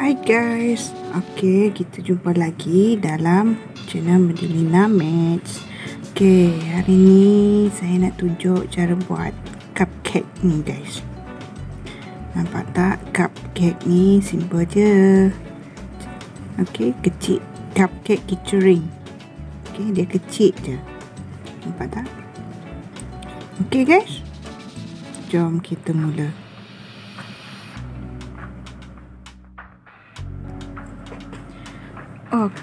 Hai guys, kita jumpa lagi dalam channel Medilina Maths. Hari ni saya nak tunjuk cara buat cupcake ni guys. Nampak tak? Cupcake ni simple je. Kecil. Cupcake kecering. Dia kecil je. Nampak tak? Guys, jom kita mula.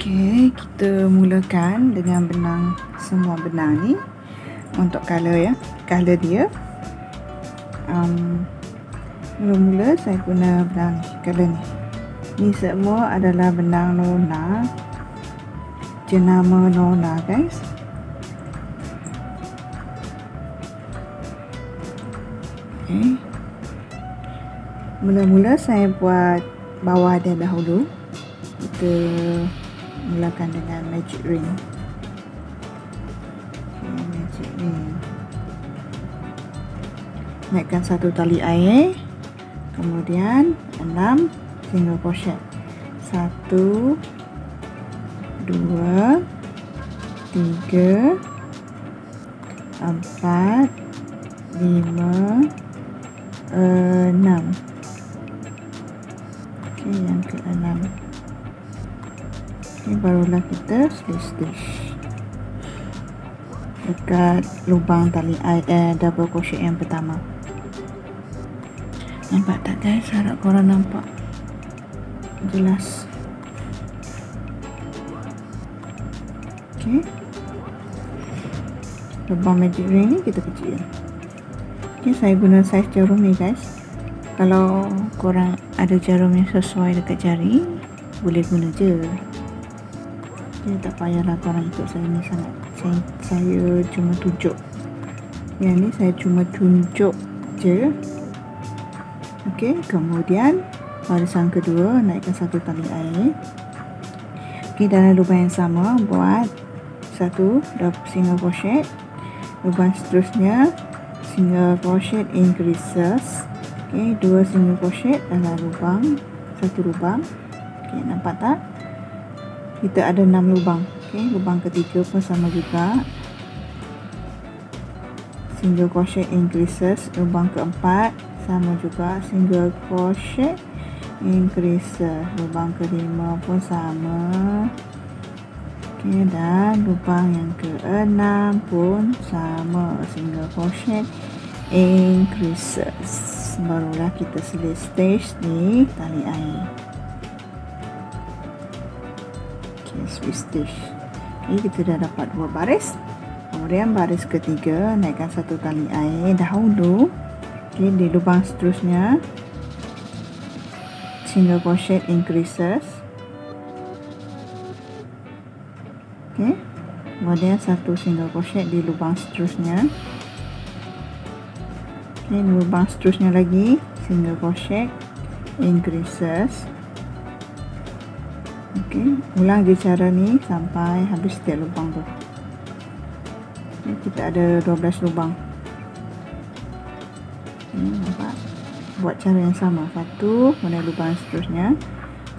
Kita mulakan dengan benang semua benang ni untuk color ya. Color dia mula-mula saya guna benang color ni. Ni semua adalah benang Nona, jenama Nona guys. Mula-mula saya buat bawah dia dahulu. Kita mulakan dengan magic ring. Magic ring. Naikkan satu tali air, kemudian 6 single crochet. 1 2 3 4 5 6. Yang ke-6. Barulah kita stitch dekat lubang tali air double crochet yang pertama. Nampak tak guys? Harap korang nampak jelas. Lubang magic ring ni kita kecil. Saya guna saiz jarum ni guys. Kalau korang ada jarum yang sesuai dekat jari, boleh guna je. Tak payahlah korang ikut saya ni sangat. Saya cuma tunjuk. Yang ni saya cuma tunjuk je. Kemudian barisan kedua, naikkan satu tali air. Dalam lubang yang sama buat satu single crochet. Lubang seterusnya single crochet increases. 2 single crochet dalam satu lubang. Nampak tak? Kita ada 6 lubang. Lubang ketiga pun sama juga. Single crochet increases. Lubang keempat sama juga, single crochet increases. Lubang kelima pun sama. Dan lubang yang ke-6 pun sama, single crochet increases. Barulah kita stitch di tali air. Stitch. Kita dah dapat 2 baris. Kemudian baris ketiga, naikkan satu tali air dahulu. Di lubang seterusnya single crochet increases. Kemudian satu single crochet di lubang seterusnya. Lubang seterusnya lagi single crochet increases. Ulang je cara ni sampai habis setiap lubang tu. Kita ada 12 lubang. Nampak? Buat cara yang sama. Satu, kemudian lubang seterusnya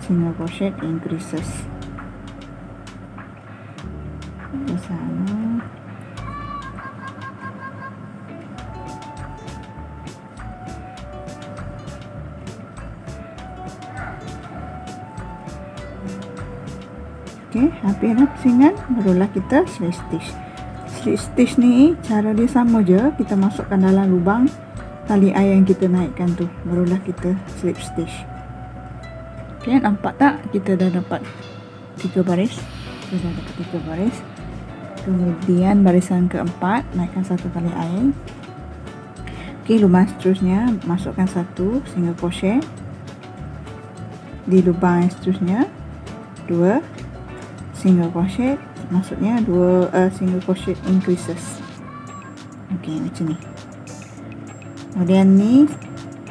single crochet increases. Ke sana. Habis dah pusingan, barulah kita slip stitch. Slip stitch ni cara dia sama je. Kita masukkan dalam lubang tali air yang kita naikkan tu, barulah kita slip stitch. Nampak tak? Kita dah dapat 3 baris. Kemudian barisan keempat, naikkan satu tali air. Lubang seterusnya masukkan satu single crochet. Di lubang yang seterusnya 2 single crochet, maksudnya 2 single crochet increases. Macam ni. Kemudian ni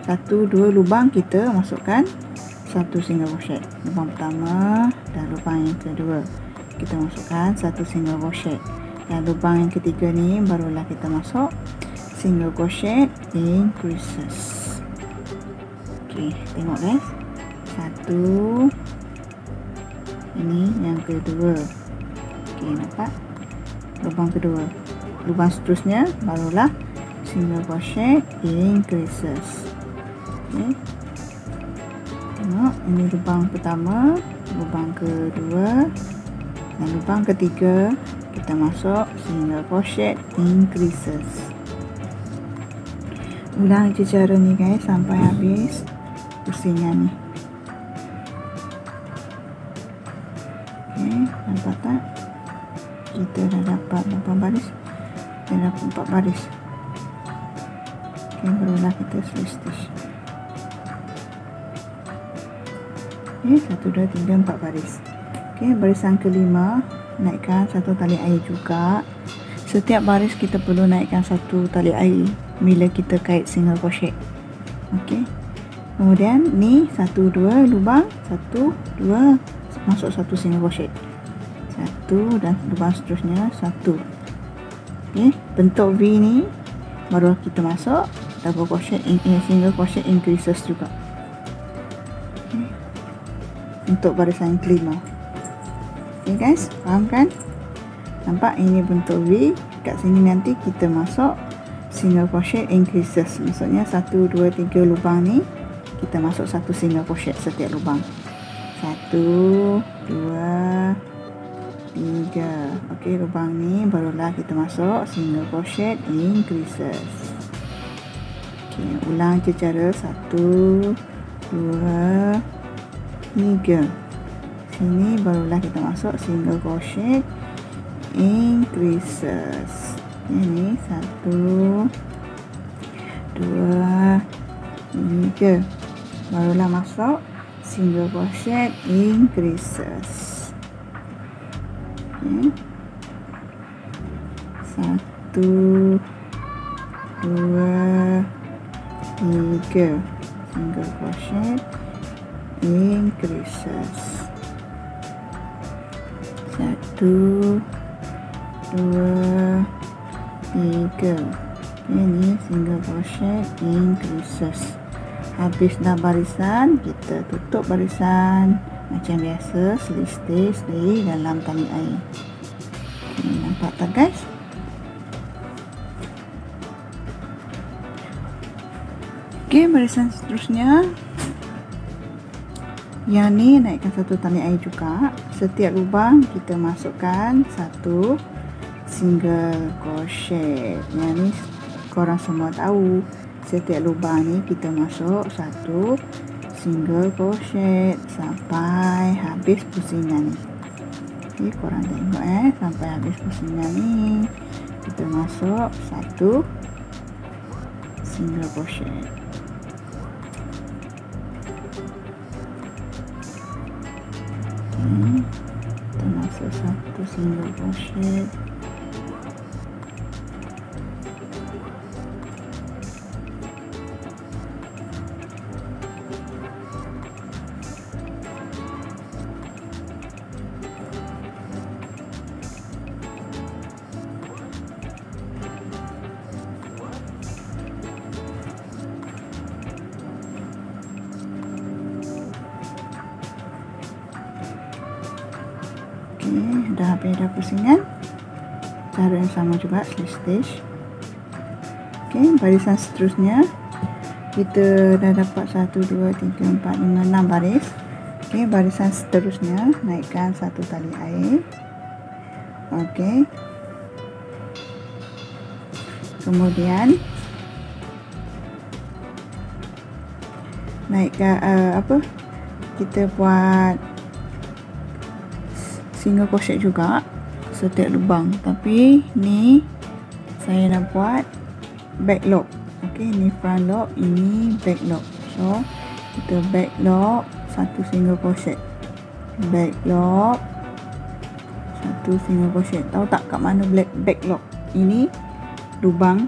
1, 2 lubang kita masukkan satu single crochet. Lubang pertama dan lubang yang kedua kita masukkan satu single crochet. Dan lubang yang ketiga ni barulah kita masuk single crochet increases. Tengok guys. Satu. Ini yang kedua. Okey, nampak? Lubang kedua. Lubang seterusnya barulah single crochet increases. Okey. Tengok, ini lubang pertama, lubang kedua, dan lubang ketiga kita masuk single crochet increases. Ulang je cara ni guys sampai habis pusingan ni. Okey, nampak tak? Kita dah dapat 8 baris. Kita dapat 4 baris. Okey, barulah kita slip stitch. Okey, 1, 2, 3, 4 baris. Okey, barisan kelima naikkan satu tali air juga. Setiap baris kita perlu naikkan satu tali air bila kita kait single crochet. Okey. Kemudian ni 1, 2 lubang, 1, 2 masuk satu single crochet. 1 dan lubang seterusnya 1. Okey, bentuk V ni baru kita masuk double crochet single crochet increases juga. Okay. Untuk barisan yang kelima. Okey guys, faham kan? Nampak ini bentuk V. Kat sini nanti kita masuk single crochet increases. Maksudnya 1, 2, 3 lubang ni kita masuk satu single crochet setiap lubang. 1, 2, 3. Okey, lubang ni barulah kita masuk single crochet increases. Okey, ulang je cara 1, 2, 3. Sini barulah kita masuk single crochet increases. Ini 1, 2, 3. Barulah masuk single crochet increases. Okay. 1, 2, 3 single crochet increases. 1, 2, 3. Ini single crochet increases. Habis dah barisan, kita tutup barisan macam biasa, slip stitch di dalam tali air. Okay, nampak tak guys? Okay, barisan seterusnya yang ni naikkan satu tali air juga. Setiap lubang kita masukkan satu single crochet. Yang ni korang semua tahu, setiap lubang ni kita masuk satu single crochet sampai habis pusingan ni. Okay, korang tengok sampai habis pusingan ni kita masuk satu single crochet. Kita masuk satu single crochet. Okey, dah habis dah pusingan. Cara yang sama juga, slip stitch. Okey, barisan seterusnya kita dah dapat 1, 2, 3, 4, 5, 6 baris. Okey, barisan seterusnya naikkan satu tali air. Okey. Kemudian naikkan kita buat single crochet juga setiap lubang, tapi ni saya nak buat back lock. Okey, ni front lock, ini back lock. So kita back lock satu single crochet, back lock satu single crochet. Tahu tak kat mana back lock? Ini lubang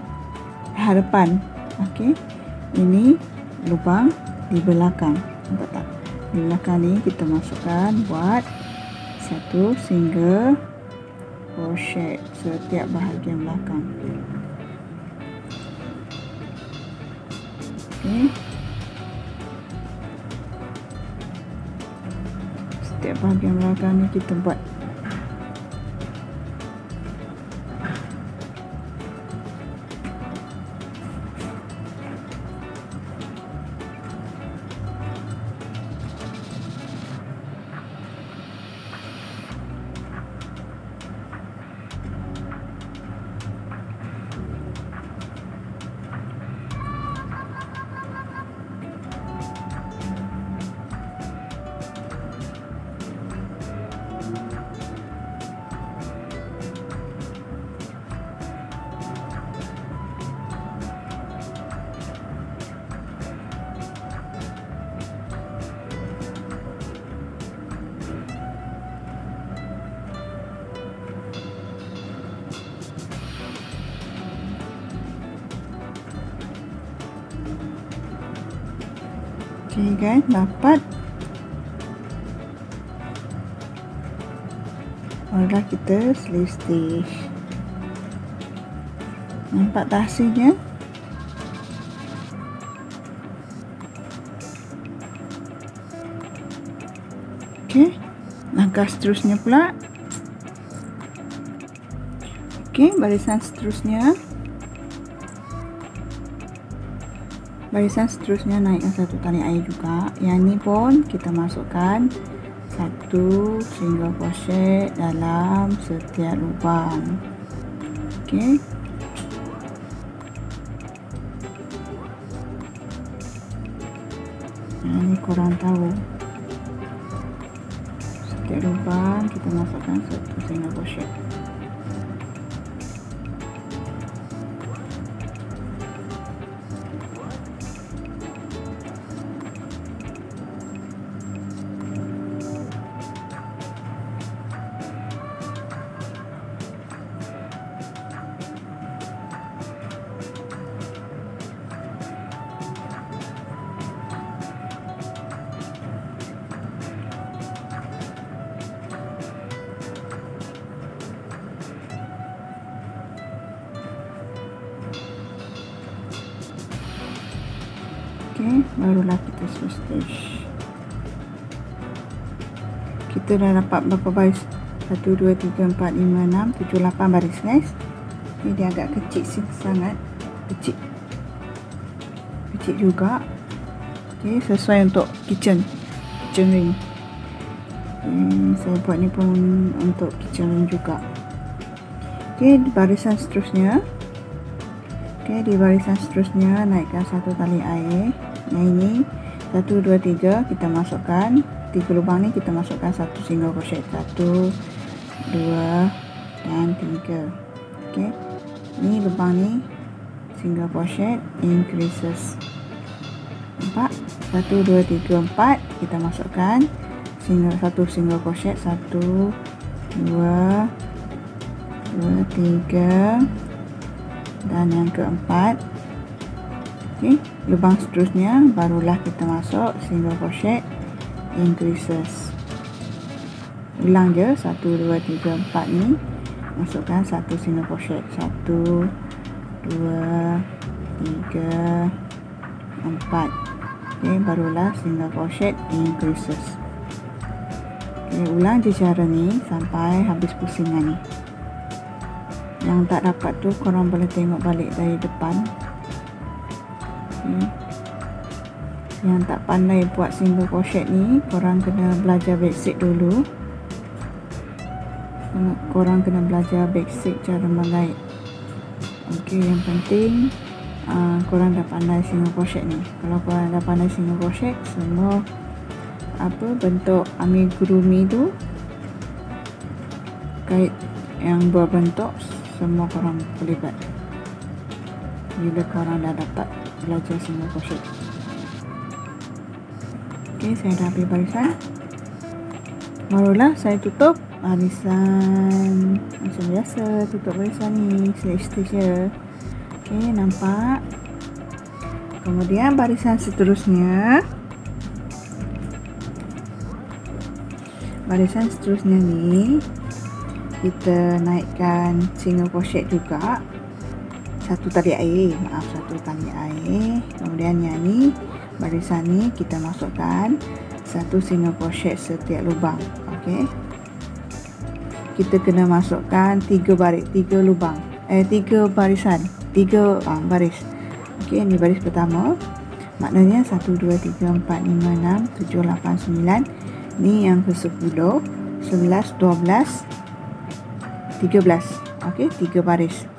hadapan. Okey, ini lubang di belakang. Nampak tak? Di belakang ni kita masukkan buat satu single crochet setiap bahagian belakang. Okey. setiap bahagian belakang ni kita buat. Okay guys, dapat. Barulah kita sleeve stitch. Nampak tak hasilnya? Okay, langkah seterusnya pula. Okay, barisan seterusnya. Barisan seterusnya naikkan satu tali air juga. Yang ni pun kita masukkan satu single crochet dalam setiap lubang. Okey. Ini korang tahu. Setiap lubang kita masukkan satu single crochet. Okey, barulah kita stitch. Kita dah dapat berapa baris? 1, 2, 3, 4, 5, 6, 7, 8 baris guys. Ini dia agak kecil sangat. Kecil juga. Okey, sesuai untuk kitchen ring. Saya buat ni pun untuk kitchen ring juga. Okey, barisan seterusnya. Okey, di barisan seterusnya naikkan satu tali air. Yang ini 1, 2, 3 kita masukkan 3 lubang ni, kita masukkan satu single crochet. 1, 2 dan 3. Okey, ni lubang ni single crochet increases. Nampak? 1, 2, 3, 4 kita masukkan satu single crochet. 1, 2, 3 dan yang keempat. Okey, lubang seterusnya barulah kita masuk single crochet increases. Ulang je 1, 2, 3, 4 ni, masukkan satu single crochet. 1, 2, 3, 4. Okey, barulah single crochet increases. Okey, ulang je cara ni sampai habis pusingan ni. Yang tak dapat tu korang boleh tengok balik dari depan. Yang tak pandai buat single crochet ni, korang kena belajar basic dulu. Korang kena belajar basic cara mengait. Okey, yang penting korang dah pandai single crochet ni. Kalau korang dah pandai single crochet, semua bentuk amigurumi tu, kait yang berbentuk, semua korang boleh buat bila korang dah dapat belajar single crochet. Okey, saya dah habis barisan. Barulah saya tutup barisan macam biasa. Tutup barisan ni, stitch je. Okey, nampak. Kemudian barisan seterusnya. Barisan seterusnya ni kita naikkan single crochet juga. Satu tali air. Kemudian yang ni, barisan ni kita masukkan 1 single crochet setiap lubang. Okey, kita kena masukkan 3 lubang, 3 barisan, 3 baris. Okey, ini baris pertama, maknanya 1 2 3 4 5 6 7 8 9. Ni yang ke-10, 11 12 13. Okey, 3 baris.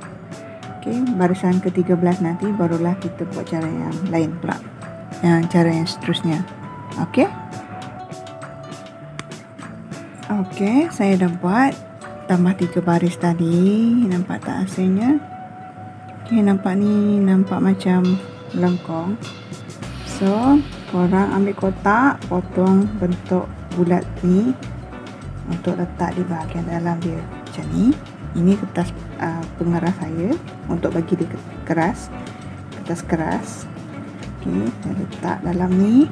Okey, barisan ke-13 nanti barulah kita buat cara yang lain pula, cara yang seterusnya. Okey. Okey, saya dah buat tambah 3 baris tadi. Nampak tak hasilnya? Okey, nampak ni, nampak macam lengkong. So, korang ambil kotak, potong bentuk bulat ni untuk letak di bahagian dalam dia macam ni. Ini kertas pengeras saya untuk bagi dia keras, kertas keras. Okey, saya letak dalam ni.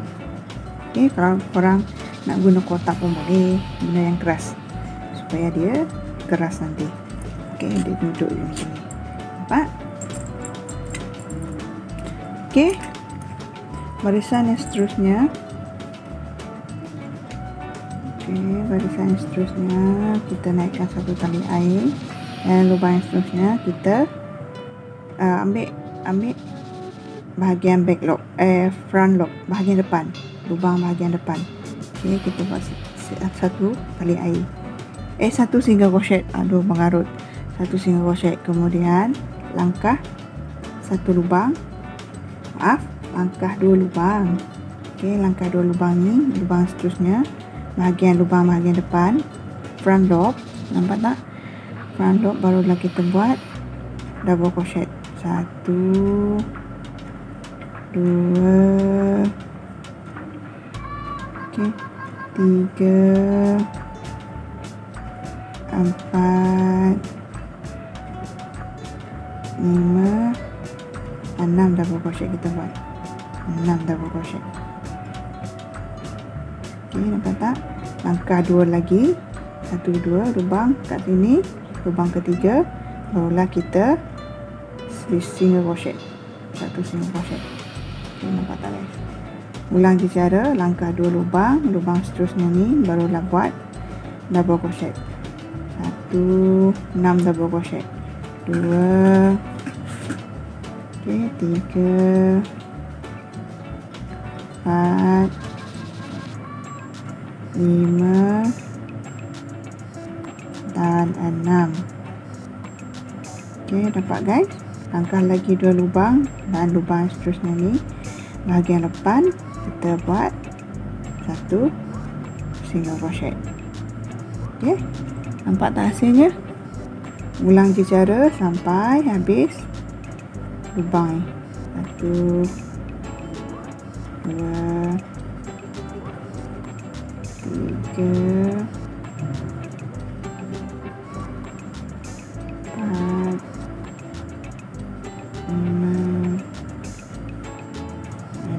Okey, kalau korang nak guna kotak pun boleh, guna yang keras supaya dia keras nanti. Okey, dia duduk macam ni. Nampak? Okey, barisan yang seterusnya. Okey, barisan yang seterusnya kita naikkan 1 tali air, dan lubang yang seterusnya kita ambil bahagian back loop, front loop, bahagian depan, lubang bahagian depan. Okey, kita buat 1 tali air, 1 single crochet, mengarut, 1 single crochet, kemudian langkah 1 lubang, langkah 2 lubang. Okey, langkah 2 lubang ni, lubang seterusnya, lubang bahagian depan, front loop. Nampak tak? Front loop, barulah kita buat double crochet. 1 2, okey, 3 4 5 6 double crochet kita buat. 6 double crochet. Okey, nampak tak? Langkah 2 lagi, 1 2 lubang kat sini, lubang ketiga, barulah kita single crochet, 1 single crochet. Okey, nampak tak guys? Ulang je cara, langkah 2 lubang, lubang seterusnya ni barulah buat double crochet. 1 6 double crochet, 2, okey, 3 4 5 dan 6. Okey, nampak guys? Langkah lagi 2 lubang, dan lubang seterusnya ni bahagian depan kita buat 1 single crochet. Okey, nampak tak hasilnya? Ulang je cara sampai habis lubang ni. 1 2 3 4 5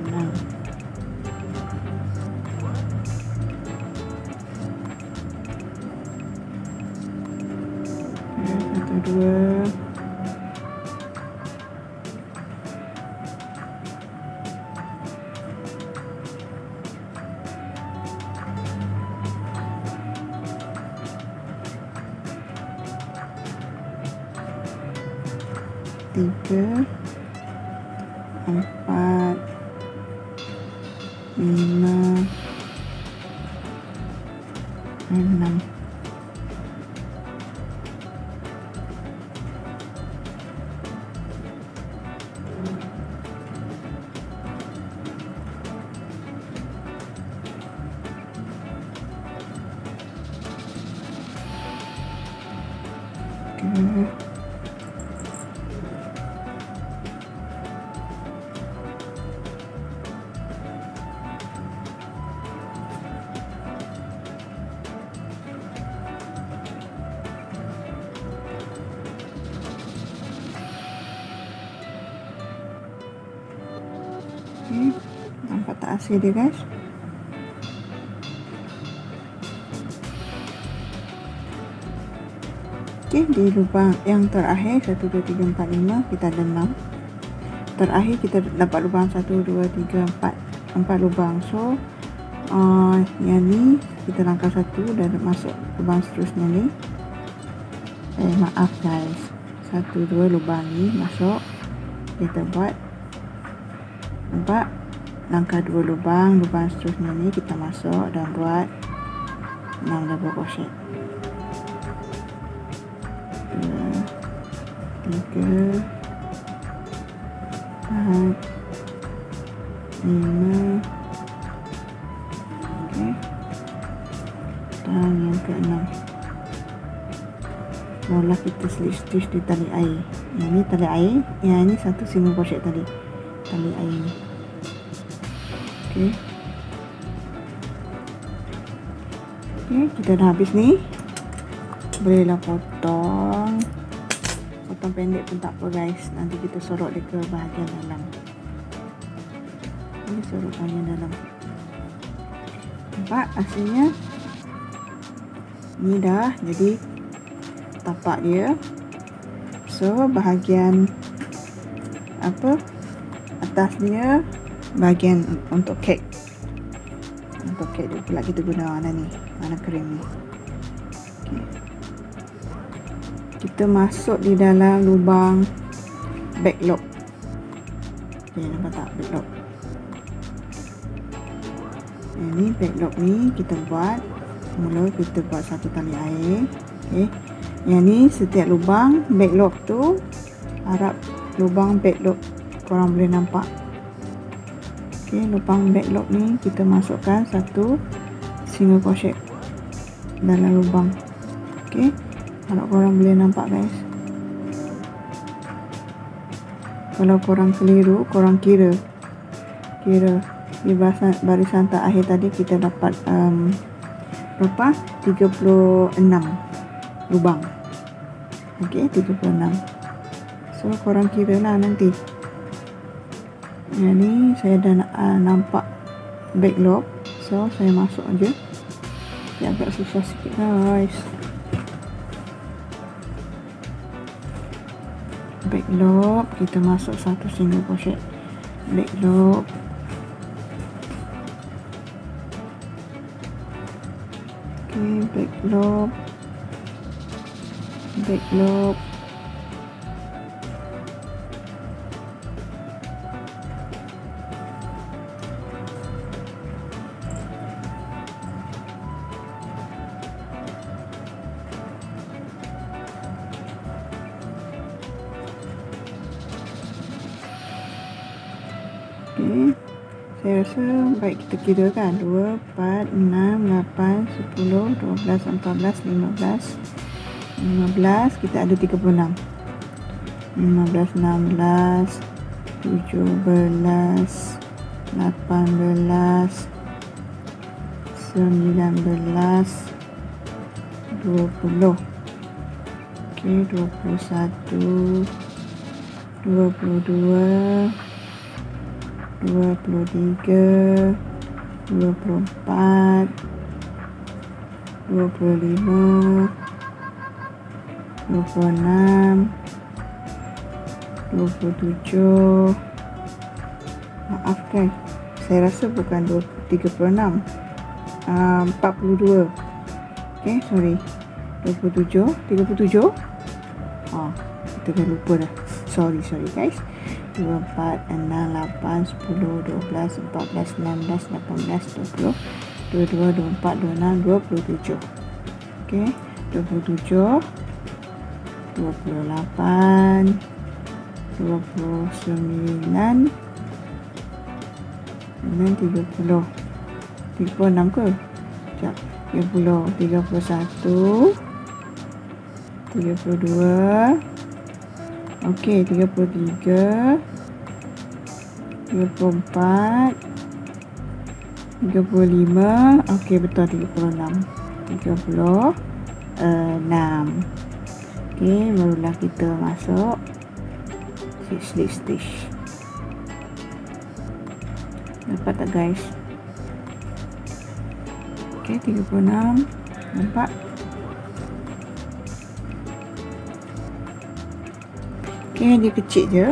6. Satu, dua, tiga, 4 5 6. Okay. Nampak tak hasil dia guys? Okey, di lubang yang terakhir 1 2 3 4 5 kita ada 6. Terakhir kita dapat lubang 1 2 3 4 lubang. So Yang ni kita langkah satu dan masuk lubang seterusnya ni. Maaf guys, 1 2 lubang ni masuk, kita buat nampak, langkah 2 lubang seterusnya ni kita masuk dan buat 6 double crochet. 2 3 4 5. Okey, dan yang ke-6 mula kita slip stitch di tali air. Yang ni tali air, yang ni satu single crochet tali air ni. Okey, kita dah habis ni. Bolehlah potong pendek pun tak apa guys, nanti kita sorot dia ke bahagian dalam. Ini sorot bahagian dalam. Nampak hasilnya ni dah jadi tapak dia. So bahagian atasnya bahagian untuk kek. Untuk kek dia pula kita guna warna ni, warna krim ni. Okay. Kita masuk di dalam lubang back loop. Okay, nampak tak back loop? Ini back loop ni kita buat, mula kita buat satu tali air. Okay. Yang ni setiap lubang back loop tu, harap lubang back loop korang boleh nampak. Okay, lubang back loop ni kita masukkan satu single crochet dalam lubang. Okay, harap korang boleh nampak guys. Kalau korang keliru, korang kira di barisan terakhir tadi kita dapat berapa? 36 lubang. Okey, 36. So korang kira lah nanti. Yang ni saya dah nampak back loop, so saya masuk aja. Dia agak susah sikit guys. Back loop, kita masuk satu single crochet back loop. Okay, back loop, back loop. Okay, saya rasa baik kita kira kan 2, 4, 6, 8, 10, 12, 14, 15, 15, kita ada 36. 15, 16, 17, 18, 19, 20. Okay, 21, 22, 23, 24, 25, 26, 27. Maafkan, saya rasa bukan 36, 42. Okay, sorry, 27, 37. Kita dah lupa dah. Sorry guys. 2, 4, 6, 8, 10, 12, 14, 16, 18, 20, 22, 24, 26, 27. Okay, 27, 28, 29, dan 30. 36 ke? Sekejap. 30, 31, 32. Okey, 33, 34, 35. Okey, betul 36. 36. Okey, barulah kita masuk slip stitch. Dapat tak guys? Okey, 36. Nampak? Okay, dia kecil je.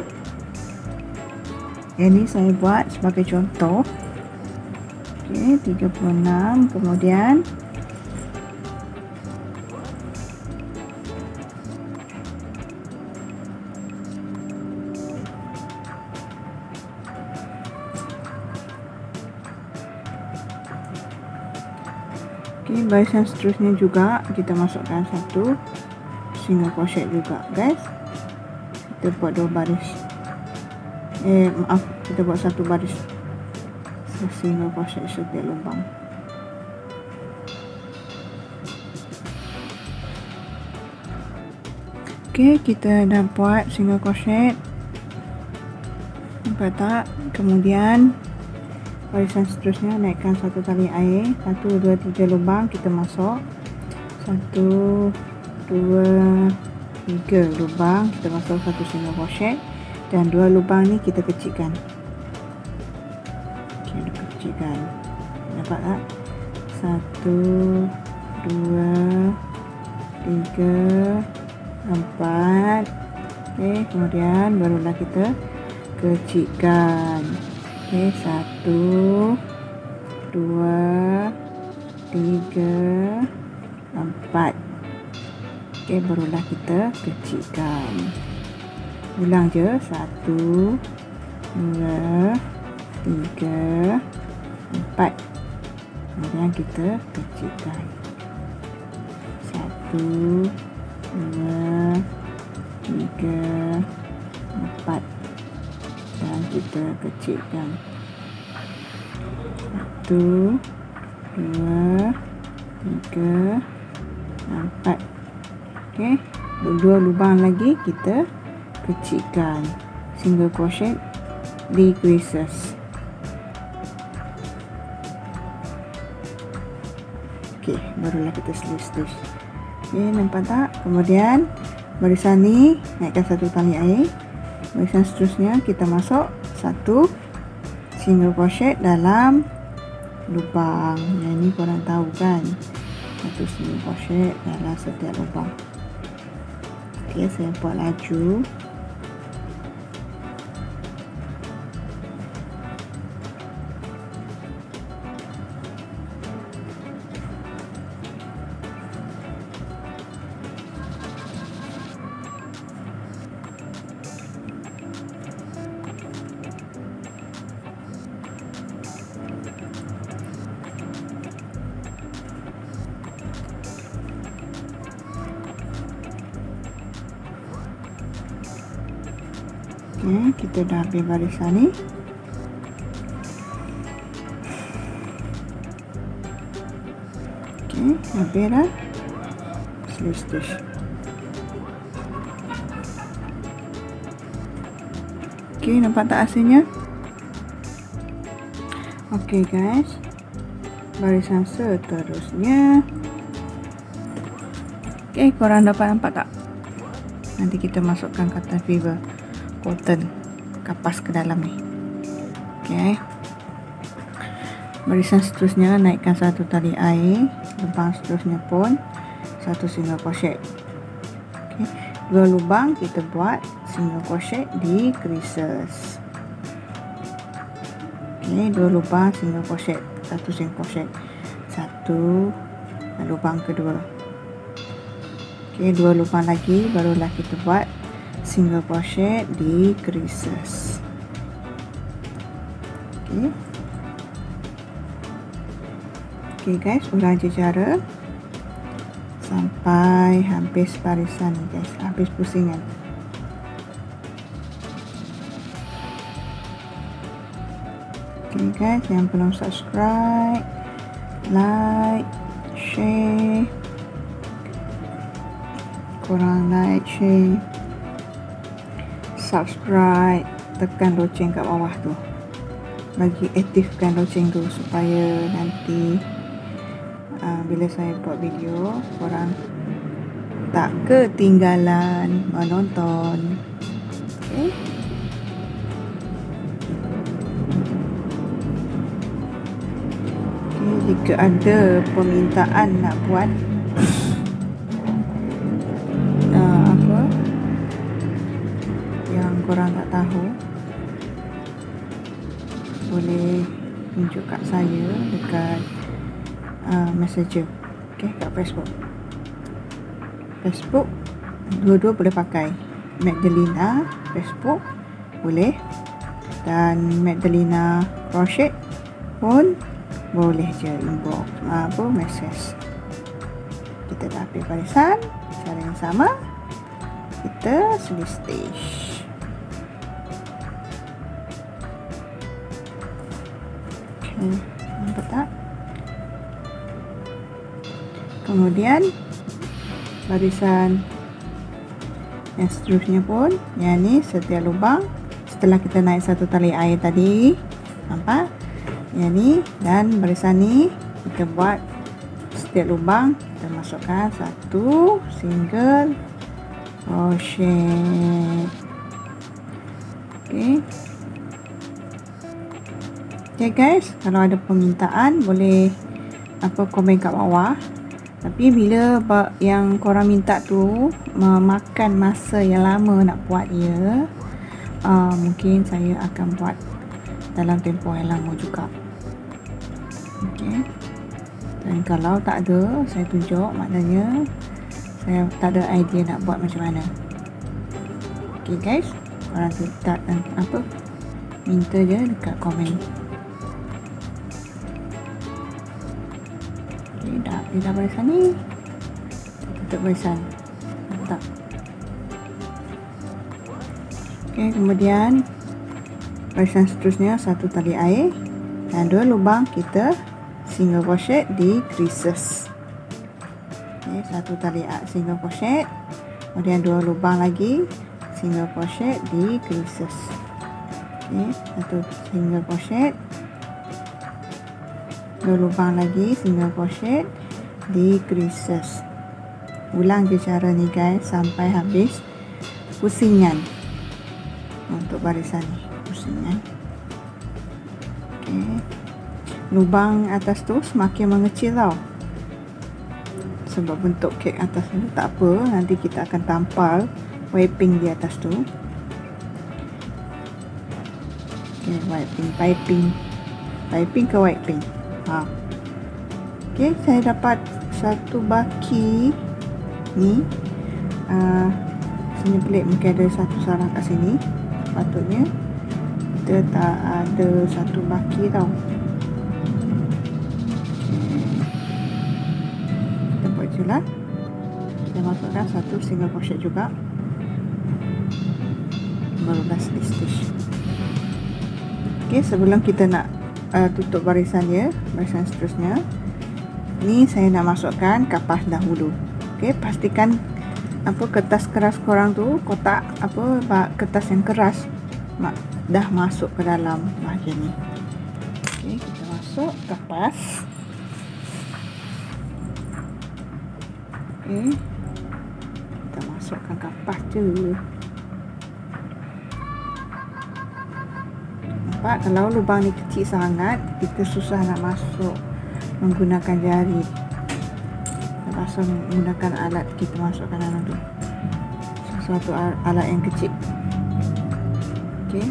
Yang ni saya buat sebagai contoh. Okey, 36. Kemudian barisan seterusnya juga kita masukkan satu single crochet juga, guys. Kita buat dua baris, kita buat satu baris single crochet setiap lubang. Okey, kita dah buat single crochet, nampak tak? Kemudian barisan seterusnya naikkan satu tali air, 1, 2, 3 lubang, kita masuk 1, 2, 3 lubang, kita masuk satu single crochet, dan dua lubang ni kita kecilkan. Kita kecilkan, nampak tak? 1, 2, 3, 4. Okey, kemudian barulah kita kecilkan. Okey, 1, 2, 3, 4. Okey, barulah kita kecilkan. Ulang je, 1, 2, 3, 4. Kemudian kita kecilkan. 1, 2, 3, 4. Dan kita kecilkan. 1, 2, 3, 4. Okey, dua lubang lagi kita kecilkan single crochet di creases. Okey, barulah kita stitch. Okey, nampak tak? Kemudian barisan ni naikkan satu tali air. Barisan seterusnya kita masuk satu single crochet dalam lubang. Yang ni korang tahu kan, satu single crochet dalam setiap lubang. Okey, saya buat laju. Okey, kita dah habis barisan ni. Okey, habis dah. Stitch. Okey, nampak tak hasilnya? Okey guys, barisan seterusnya. Okey, korang dapat nampak tak? Nanti kita masukkan cotton fiber, cotton kapas ke dalam ni. Okey, barisan seterusnya naikkan satu tali air, lubang seterusnya pun satu single crochet. Okey, dua lubang kita buat single crochet di creases. Okey, dua lubang single crochet, satu single crochet, satu lubang kedua. Okey, dua lubang lagi barulah kita buat single crochet di creases. Okey. Okey guys, ulang je cara sampai habis barisan ni guys, habis pusingan. Okey guys, yang belum subscribe, like, share, korang like, share, subscribe, tekan loceng kat bawah tu, bagi aktifkan loceng tu supaya nanti bila saya buat video korang tak ketinggalan menonton. Okay. Okay, jika ada permintaan nak buat apa yang korang tak tahu, boleh tunjuk kat saya dekat Messenger. Okay, kat Facebook dua-dua boleh pakai. Magdalena Facebook boleh, dan Magdalena Crochet pun boleh je inbox message. Kita dah ambil barisan, cara yang sama kita slip stitch. Okay, nampak tak? Kemudian barisan yang seterusnya pun, yang ni setiap lubang setelah kita naik satu tali air tadi, nampak? Yang ni dan barisan ni kita buat setiap lubang kita masukkan satu single crochet. Okey. Okay guys, kalau ada permintaan boleh komen kat bawah. Tapi bila yang korang minta tu memakan masa yang lama nak buat dia, mungkin saya akan buat dalam tempoh yang lama juga. Okey. Dan kalau tak ada saya tunjuk, maknanya saya tak ada idea nak buat macam mana. Okey guys, korang tak minta je dekat komen. Dah barisan ni, tutup barisan, nampak? Okey, kemudian barisan seterusnya satu tali air dan dua lubang kita single crochet di creases. Okey, satu tali single crochet, kemudian dua lubang lagi single crochet di creases. Okey, satu single crochet, dua lubang lagi single crochet di creases. Ulang je cara ni guys sampai habis pusingan untuk barisan ni, pusingan. Okey, lubang atas tu semakin mengecil tau, sebab bentuk kek atas tu. Tak apa, nanti kita akan tampal wiping di atas tu. Okey, piping ke wiping. Okey, saya dapat satu baki ni. Sini pelik, mungkin ada satu sarang kat sini. Patutnya kita tak ada satu baki tau. Kita buat je lah. Kita masukkan satu single crochet juga, barulah slip stitch. Okey, sebelum kita nak tutup barisan dia, barisan seterusnya ni saya nak masukkan kapas dahulu. Okey, pastikan kertas keras korang tu, kotak kertas yang keras dah masuk ke dalam bahagian ni. Okey, kita masuk kapas. Okey, kita masukkan kapas je. Nampak, kalau lubang ni kecil sangat kita susah nak masuk menggunakan jari. Terpaksa menggunakan alat kita masukkan dalam tu, sesuatu alat yang kecil. Okey,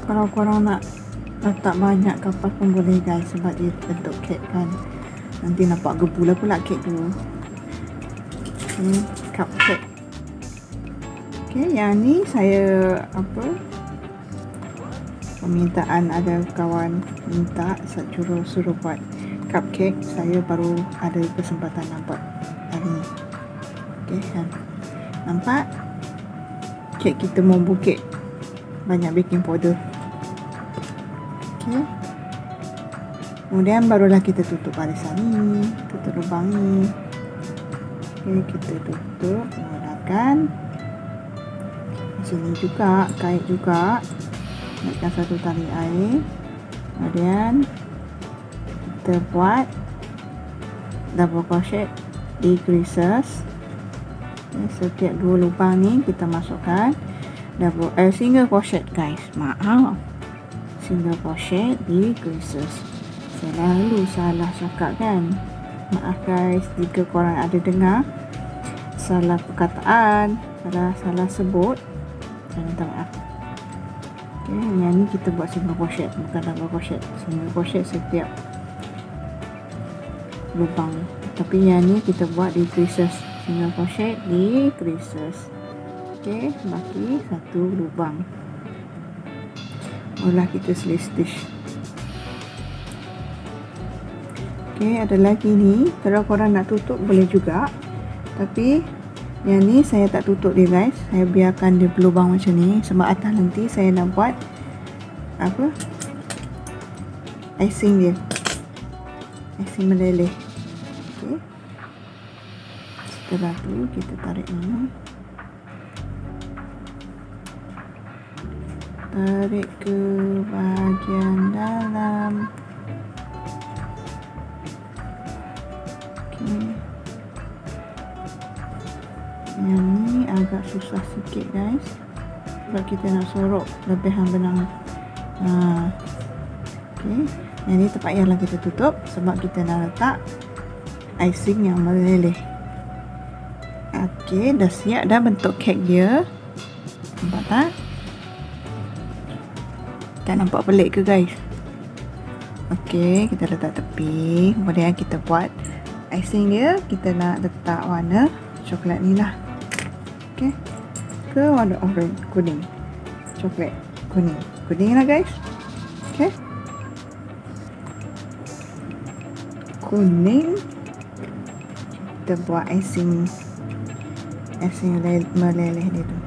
kalau korang nak letak banyak kapas pun boleh guys, sebab dia bentuk kek kan, nanti nampak gebu lah pula kek tu. Cupcake. Okey, yang ni saya permintaan, ada kawan minta suruh buat cupcake. Saya baru ada kesempatan nak buat hari ni. Okey kan, nampak kek kita membukit banyak baking powder. Okey, kemudian barulah kita tutup barisan ni, tutup lubang ni. Okey, kita tutup menggunakan sini juga, kait juga, naikkan satu tali air, kemudian kita buat double crochet di creases. Setiap dua lubang ni kita masukkan single crochet guys, maaf, single crochet di creases. Selalu salah cakap kan, maaf guys jika korang ada dengar salah perkataan, salah sebut, saya minta maaf. Okay, yang ni kita buat single crochet, bukan double crochet. Single crochet setiap lubang, tapi yang ni kita buat di creases, single crochet di creases. Okey, baki satu lubang. Mula kita slip stitch. Okey, ada lagi ni, kalau korang nak tutup boleh juga, tapi yang ni saya tak tutup dia guys, saya biarkan dia berlubang macam ni sebab atas nanti saya nak buat apa, icing dia, icing meleleh. Okey, setelah tu kita tarik ni, tarik ke bahagian dalam. Okey, yang ni agak susah sikit guys sebab kita nak sorok lebihan benang. Okey, yang ni tak payahlah kita tutup sebab kita nak letak icing yang meleleh. Okey, dah siap dah bentuk kek dia. Nampak tak? Tak nampak pelik ke guys? Okey, kita letak tepi, kemudian kita buat icing dia. Kita nak letak warna coklat ni lah. Okey, ke warna orange, kuning, coklat, kuning lah guys. Okey, kuning. Kita buat icing meleleh dia tu.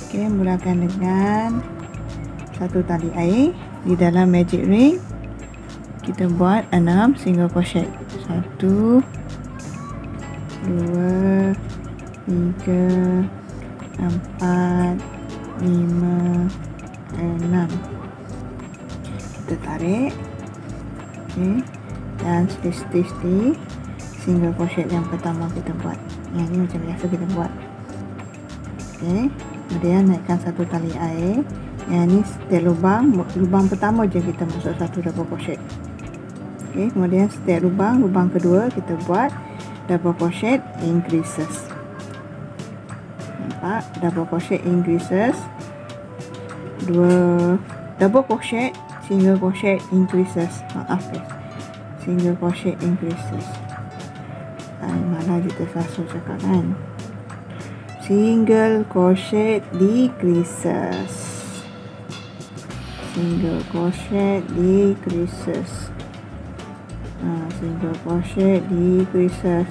Okey, mulakan dengan satu tali air di dalam magic ring. Kita buat 6 single crochet. 1 2 3 4 5 6. Kita tarik. Okey, dan stitch di single crochet yang pertama kita buat. Yang ni macam biasa kita buat. Okey, kemudian naikkan satu tali air. Yang ni setiap lubang pertama je kita masuk satu double crochet. Okey, kemudian setiap lubang kedua kita buat double crochet in creases. Nampak? Double crochet in creases. Dua double crochet, single crochet in creases. Maaf guys, single crochet in creases. Malah kita salah cakap kan. Single crochet di creases. Single crochet di creases. Single crochet di creases.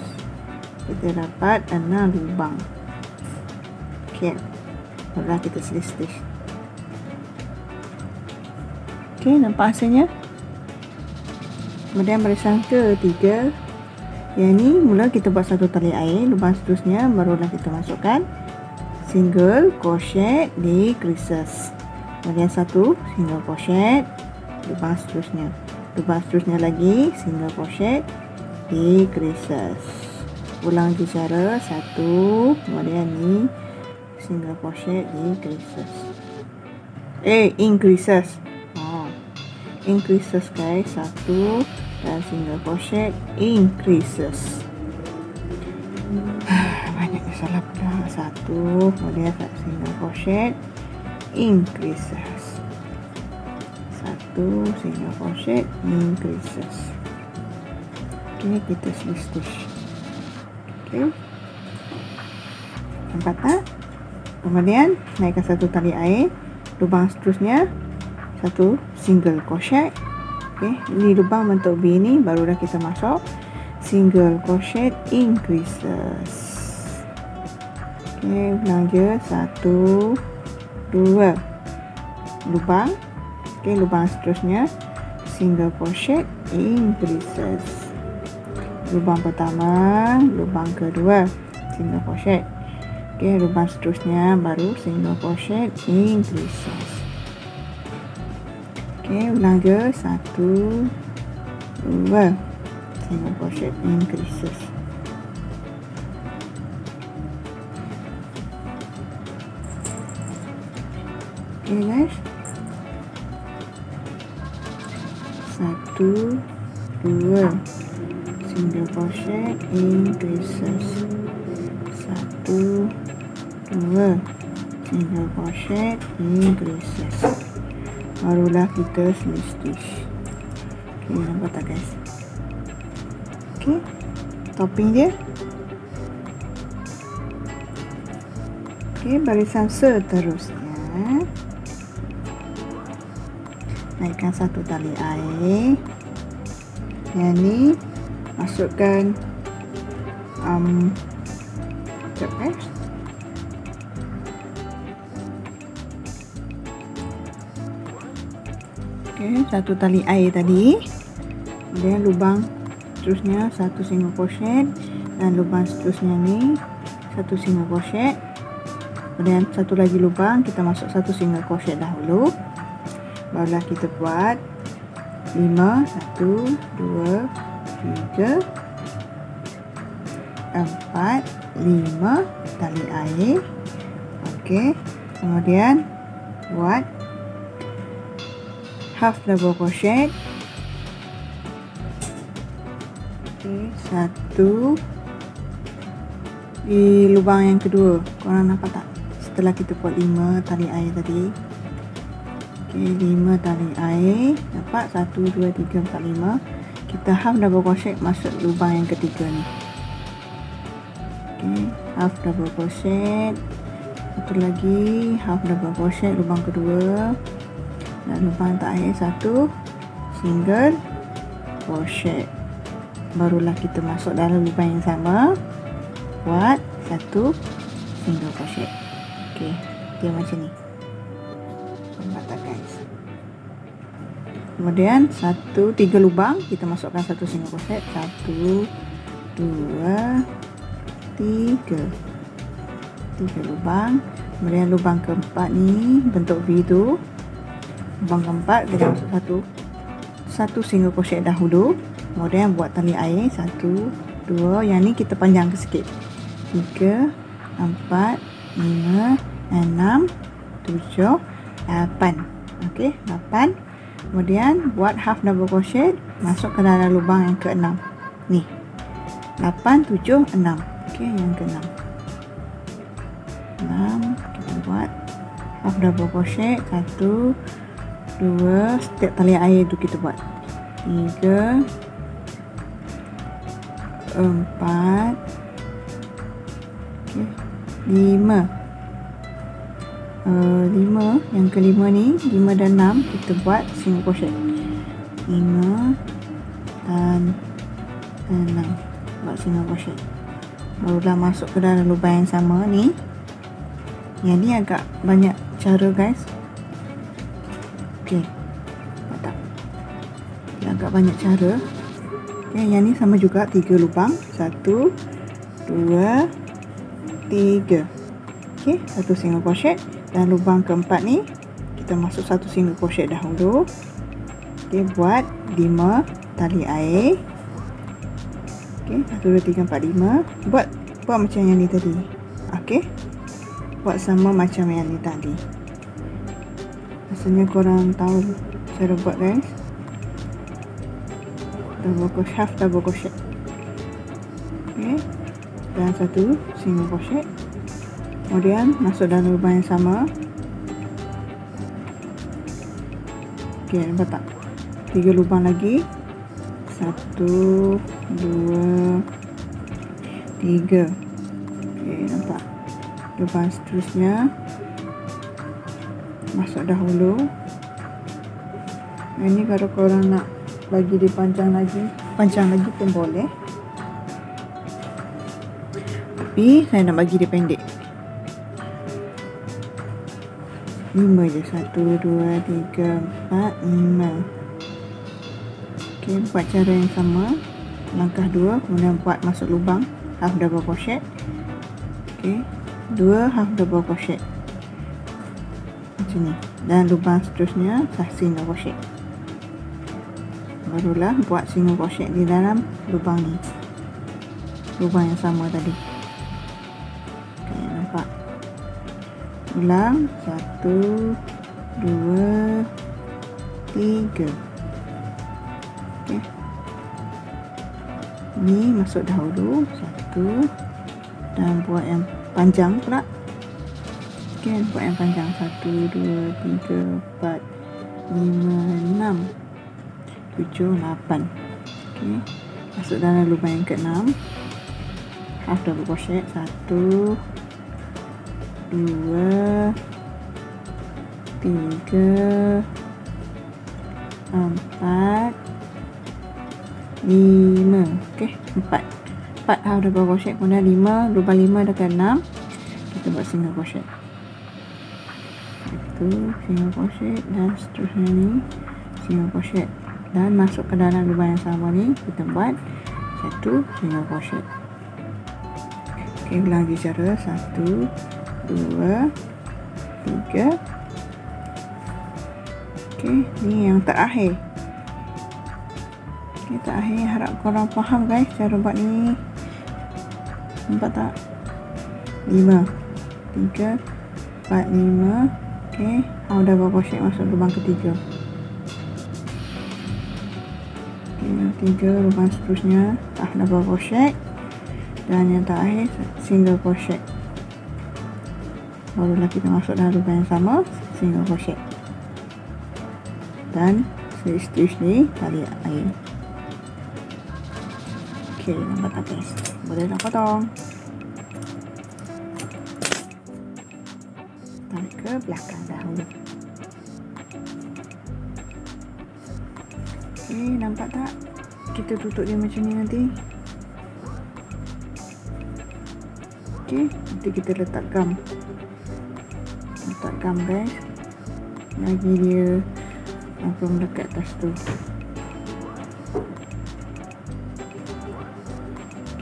Kita dapat 6 lubang. Okey, barulah kita slip stitch. Okey, nampak hasilnya. Kemudian barisan ketiga, yang ni mula kita buat satu tali air, lubang seterusnya barulah kita masukkan single crochet di creases. Kemudian satu single crochet, lubang seterusnya lagi single crochet di creases. Ulang je cara satu, kemudian ni single crochet di creases. In creases. In creases guys, satu dan single crochet in creases. Banyak salah pula. Satu, kemudian single crochet in creases. Satu single crochet in creases. Okey, kita slip stitch. Okey, nampak tak? Kemudian naikkan satu tali air, lubang seterusnya satu single crochet. Okey, ini lubang bentuk V ni barulah kita masuk single crochet increases. Okey, ulang je, 1 2 lubang. Okey, lubang seterusnya single crochet increases. Lubang pertama, lubang kedua single crochet. Okey, lubang seterusnya baru single crochet increases. Okey, ulang je, 1 2 single crochet increases. Okey guys, 1 2 single crochet increases. 1 2 single crochet increases. Barulah kita slip stitch. Okey, nampak tak guys? Okey, topping dia. Okey, barisan seterusnya naikkan satu tali air. Yang ni masukkan sekejap guys. Okey, satu tali air tadi. Kemudian lubang seterusnya satu single crochet, dan lubang seterusnya ni satu single crochet. Kemudian satu lagi lubang, kita masuk satu single crochet dahulu. Barulah kita buat 5 1 2 3 4 5 tali air. Okey, kemudian buat half double crochet. Okey, satu di lubang yang kedua. Korang nampak tak? Setelah kita buat 5 tali air tadi. Okey, 5 tali air. Nampak? 1 2 3 4 5. Kita half double crochet masuk lubang yang ketiga ni. Okey, half double crochet. Satu lagi half double crochet lubang kedua. Dan lubang terakhir satu single crochet. Barulah kita masuk dalam lubang yang sama, buat satu single crochet. Okey, dia macam ni. Nampak tak guys? Kemudian 3 lubang, kita masukkan satu single crochet. 1 2 3 lubang. Kemudian lubang keempat ni bentuk V tu. Lubang keempat kita masuk satu single crochet dahulu. Kemudian buat tali air 1 2, yang ni kita panjang sikit. 3 4 5 6 7 8. Okey, 8. Kemudian buat half double crochet masuk ke dalam lubang yang ke-6 ni. 8 7 6. Okey, yang ke-6 6. Kita buat half double crochet 1 2, setiap tali air tu kita buat 3 4 okay, 5 yang kelima ni 5 dan 6 kita buat single crochet 5 dan 6 buat single crochet. Barulah masuk ke dalam lubang yang sama ni. Yang ni agak banyak cara guys. Okey, nampak tak? Dia agak banyak cara. Okey, yang ni sama juga 3 lubang. 1 2 3. Okey, satu single crochet. Dan lubang keempat ni kita masuk satu single crochet dahulu. Okey, buat 5 tali air. Okey, 1 2 3 4 5. Buat macam yang ni tadi. Okey, buat sama macam yang ni tadi. Rasanya korang tahu cara buat guys. Double crochet, half double crochet. Okey, dan satu single crochet. Kemudian masuk dalam lubang yang sama. Okey, nampak tak? 3 lubang lagi. 1 2 3. Okey, nampak? Lubang seterusnya masuk dahulu. Ini kalau korang nak bagi dia panjang lagi pun boleh, tapi saya nak bagi dia pendek. 5 je, 1, 2, 3, 4, 5. Okey, buat cara yang sama. Langkah 2, kemudian buat masuk lubang half double crochet. Okey, 2 half double crochet macam ni, dan lubang seterusnya single crochet. Barulah buat single crochet di dalam lubang ni, lubang yang sama tadi. Okey, nampak? Ulang, 1, 2, 3. Okey, ni masuk dahulu 1, dan buat yang panjang pula. Okey, buat yang panjang 1, 2, 3, 4, 5, 6, 7, 8. Okey, masuk dalam lubang yang ke-6, half double crochet. 1, 2, 3, 4, 5. Okey, 4 half double crochet, kemudian 5, lubang 5 dekat 6, kita buat single crochet. 1 single crochet, dan seterusnya ni single crochet, dan masuk ke dalam lubang yang sama ni kita buat 1 single crochet. Okey, ulang lagi cara. 1, 2, 3. Okey, ni yang terakhir. Okey, terakhir, harap korang faham guys cara buat ni. Nampak tak? 5, 3, 4, 5. Okey, half double crochet masuk lubang ketiga. Okey, yang 3 lubang seterusnya half double crochet, dan yang terakhir single crochet. Barulah kita masuk dalam lubang yang sama, single crochet, dan seterusnya tali air. Okey, nampak tak guys? Boleh nak potong. Tarik ke belakang dahulu. Okey, nampak tak? Kita tutup dia macam ni nanti. Okey, nanti kita letak gam. Letak gam guys, bagi dia langsung dekat atas tu.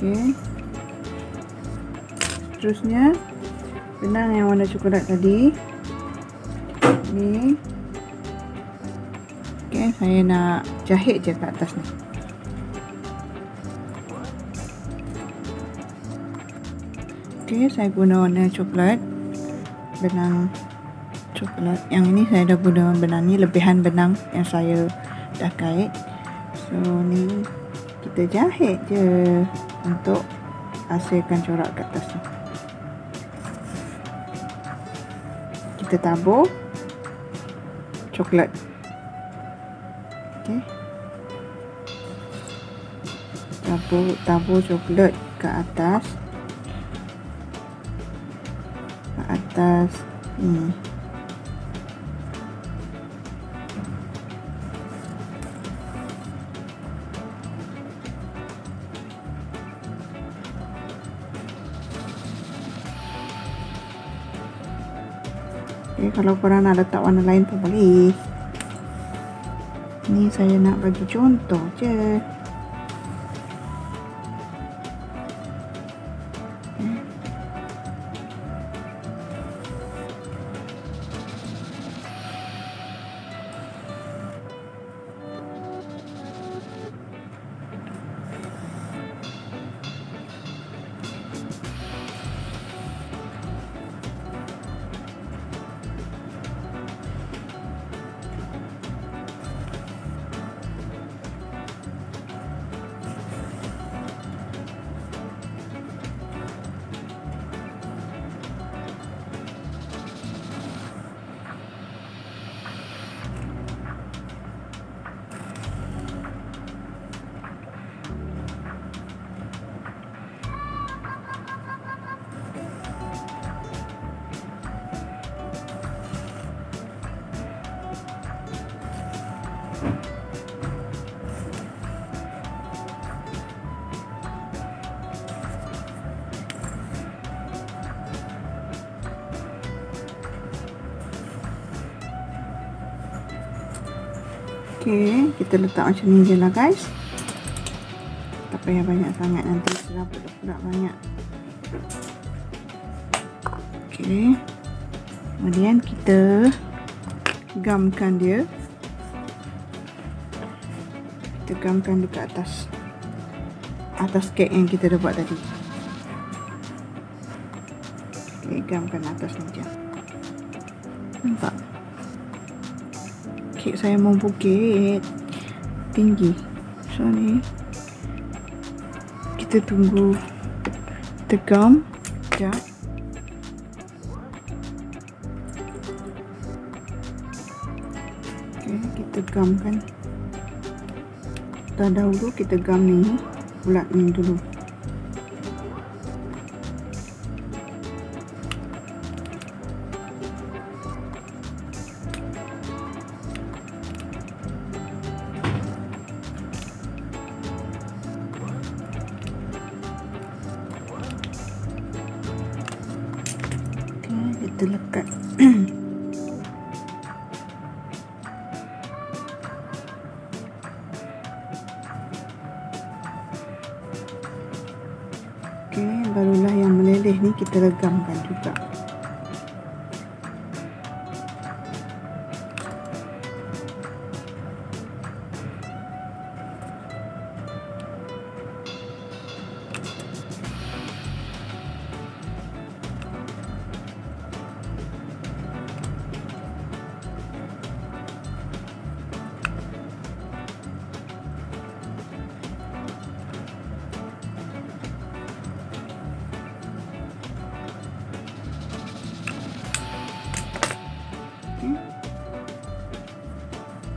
Okey, seterusnya benang yang warna coklat tadi ni. Okey, saya nak jahit je kat atas ni. Okey, saya guna warna coklat, benang coklat. Yang ini saya dah guna benang ni, lebihan benang yang saya dah kait. So ni kita jahit je untuk hasilkan corak kat atas tu. Kita tabur coklat. Okey, tabur coklat ke atas ni. Okay, kalau korang nak letak warna lain pun boleh. Ni saya nak bagi contoh je. Okey, kita letak macam ni je lah guys. Tak payah banyak sangat, nanti serabut pula banyak. Okey, kemudian kita gamkan dia. Kita gamkan dekat atas kek yang kita dah buat tadi. Okey, gamkan atas ni je. Nampak? Kek saya membukit tinggi. So ni kita tunggu, kita gam sekejap. Okey, kita gamkan. Dahulu kita gam ni bulat ni dulu. Kita lekat. Okey, barulah yang meleleh ni kita regamkan juga.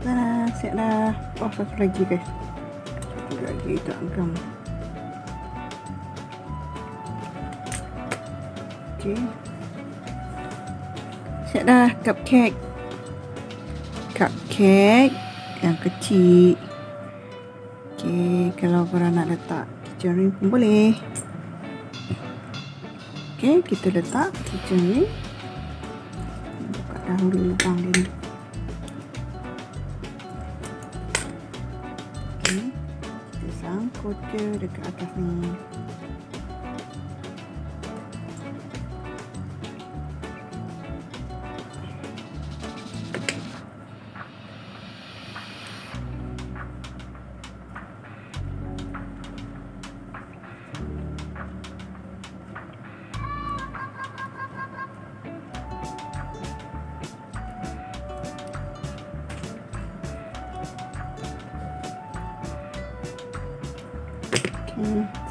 Dah, siap dah. Oh, satu lagi guys. Satu lagi tak gam. Okey. Siap dah cupcake. Cupcake yang kecil. Okey, kalau korang nak letak kitchen ring pun boleh. Okey, kita letak kitchen ring. Buka dahulu lubang dia ni. Kita sangkut je dekat atas ni.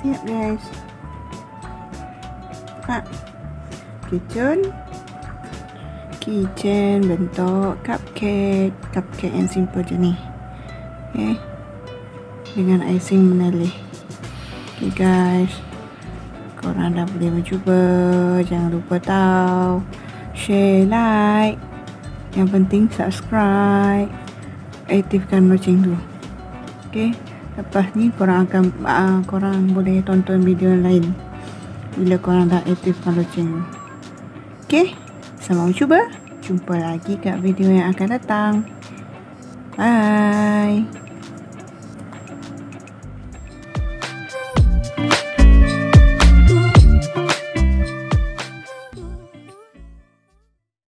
Siap guys. Kitchen bentuk cupcake yang simple je ni. Okay, dengan icing meneleh. Okay guys, korang dah boleh mencuba. Jangan lupa share, like, yang penting subscribe, aktifkan loceng tu. Okay, lepas ni korang boleh tonton video lain bila korang dah aktifkan loceng. Okay, selamat mencuba. Jumpa lagi kat video yang akan datang. Bye.